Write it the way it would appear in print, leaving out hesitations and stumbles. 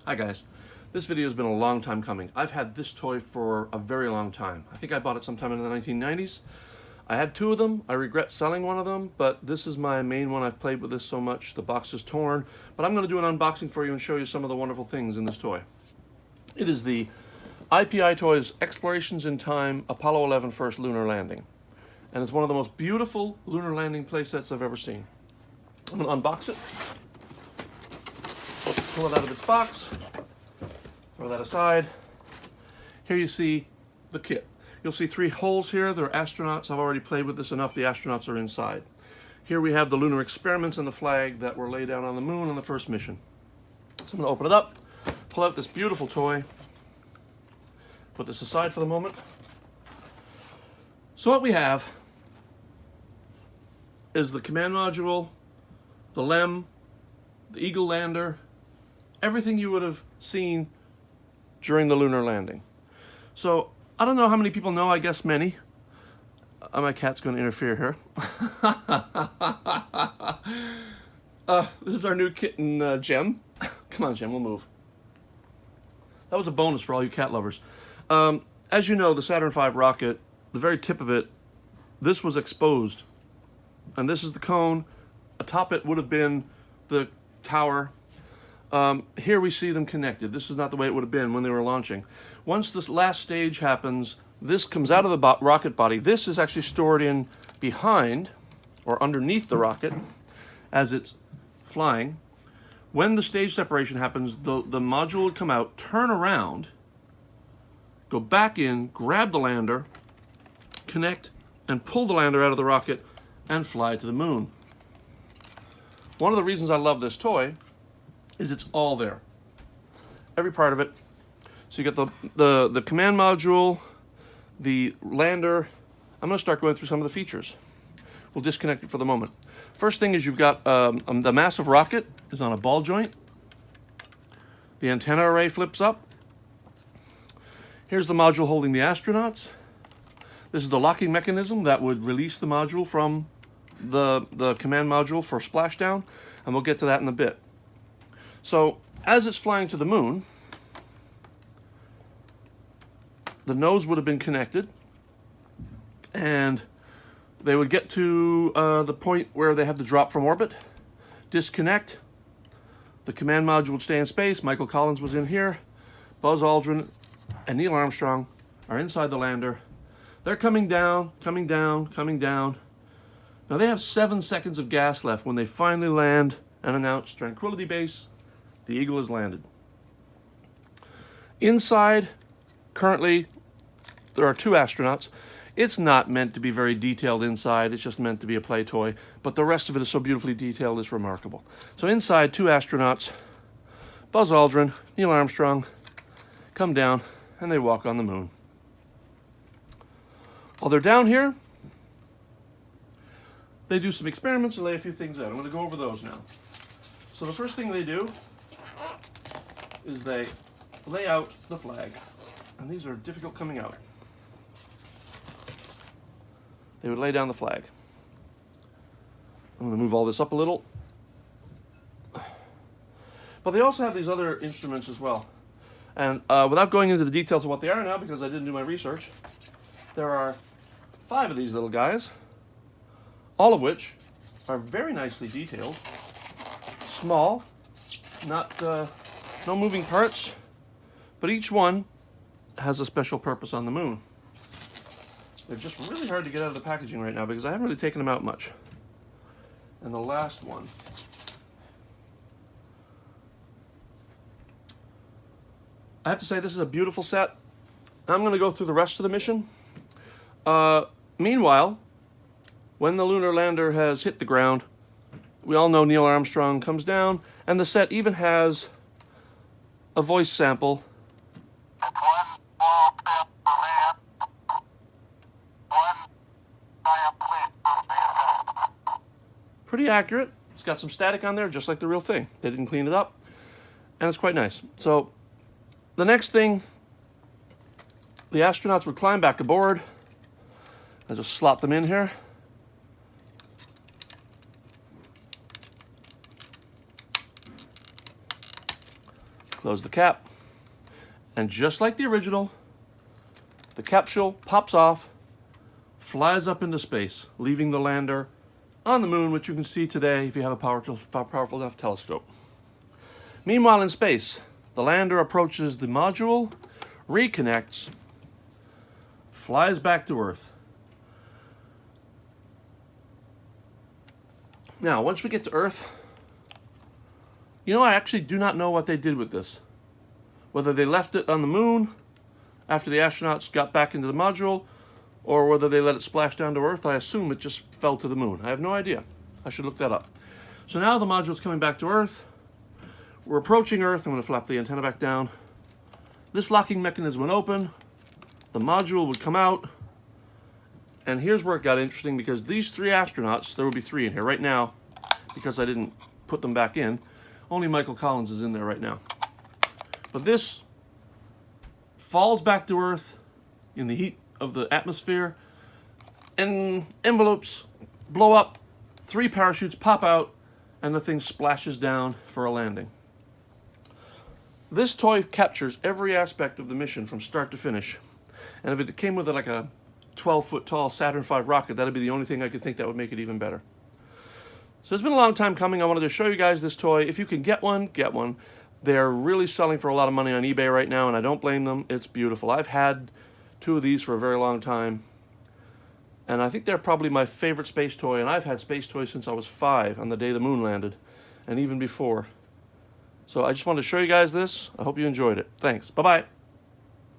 Hi guys, this video has been a long time coming. I've had this toy for a very long time. I think I bought it sometime in the 1990s. I had two of them. I regret selling one of them, but this is my main one. I've played with this so much, the box is torn. But I'm going to do an unboxing for you and show you some of the wonderful things in this toy. It is the IPI Toys Explorations in Time Apollo 11 First Lunar Landing. And it's one of the most beautiful lunar landing playsets I've ever seen. I'm going to unbox it. Pull it out of its box, throw that aside. Here you see the kit. You'll see three holes here. They're astronauts. I've already played with this enough. The astronauts are inside. Here we have the lunar experiments and the flag that were laid down on the moon on the first mission. So I'm going to open it up, pull out this beautiful toy, put this aside for the moment. So what we have is the command module, the LEM, the Eagle lander, everything you would have seen during the lunar landing. So I don't know how many people know, I guess many. My cat's going to interfere here. This is our new kitten, Gem. Come on, Gem, we'll move. That was a bonus for all you cat lovers. As you know, the Saturn V rocket, the very tip of it, this was exposed. And this is the cone. Atop it would have been the tower. Here we see them connected. This is not the way it would have been when they were launching. Once this last stage happens, this comes out of the rocket body. This is actually stored in behind or underneath the rocket as it's flying. When the stage separation happens, the module would come out, turn around, go back in, grab the lander, connect, and pull the lander out of the rocket and fly to the moon. One of the reasons I love this toy is it's all there. Every part of it. So you get the command module, the lander. I'm going to start going through some of the features. We'll disconnect it for the moment. First thing is you've got the massive rocket is on a ball joint. The antenna array flips up. Here's the module holding the astronauts. This is the locking mechanism that would release the module from the command module for splashdown, and we'll get to that in a bit. So as it's flying to the moon, the nose would have been connected, and they would get to the point where they have to drop from orbit, disconnect. The command module would stay in space. Michael Collins was in here. Buzz Aldrin and Neil Armstrong are inside the lander. They're coming down, coming down, coming down. Now they have 7 seconds of gas left when they finally land and announce Tranquility Base, the Eagle has landed. Inside, currently, there are 2 astronauts. It's not meant to be very detailed inside. It's just meant to be a play toy. But the rest of it is so beautifully detailed, it's remarkable. So inside, 2 astronauts, Buzz Aldrin, Neil Armstrong, come down, and they walk on the moon. While they're down here, they do some experiments and lay a few things out. I'm going to go over those now. So the first thing they do is they lay out the flag. And these are difficult coming out. They would lay down the flag. I'm going to move all this up a little. But they also have these other instruments as well. And without going into the details of what they are now, because I didn't do my research, there are 5 of these little guys, all of which are very nicely detailed. Small, not no moving parts, but each one has a special purpose on the moon. They're just really hard to get out of the packaging right now because I haven't really taken them out much. And the last one, I have to say this is a beautiful set. I'm going to go through the rest of the mission. Meanwhile, when the lunar lander has hit the ground, we all know Neil Armstrong comes down, and the set even has a voice sample. Pretty accurate. It's got some static on there, just like the real thing. They didn't clean it up, and it's quite nice. So the next thing, the astronauts would climb back aboard. I just slot them in here. Close the cap. And just like the original, the capsule pops off, flies up into space, leaving the lander on the moon, which you can see today if you have a powerful enough telescope. Meanwhile, in space, the lander approaches the module, reconnects, flies back to Earth. Now, once we get to Earth, I actually do not know what they did with this. Whether they left it on the moon after the astronauts got back into the module, or whether they let it splash down to Earth. I assume it just fell to the moon. I have no idea. I should look that up. So now the module's coming back to Earth. We're approaching Earth. I'm going to flap the antenna back down. This locking mechanism would open. The module would come out. And here's where it got interesting, because these 3 astronauts, there would be 3 in here right now, because I didn't put them back in. Only Michael Collins is in there right now. But this falls back to Earth in the heat of the atmosphere, and envelopes blow up, 3 parachutes pop out, and the thing splashes down for a landing. This toy captures every aspect of the mission from start to finish. And if it came with like a 12-foot tall Saturn V rocket, that'd be the only thing I could think that would make it even better. So it's been a long time coming. I wanted to show you guys this toy. If you can get one, get one. They're really selling for a lot of money on eBay right now, and I don't blame them. It's beautiful. I've had 2 of these for a very long time, and I think they're probably my favorite space toy, and I've had space toys since I was 5 on the day the moon landed, and even before. So I just wanted to show you guys this. I hope you enjoyed it. Thanks. Bye-bye.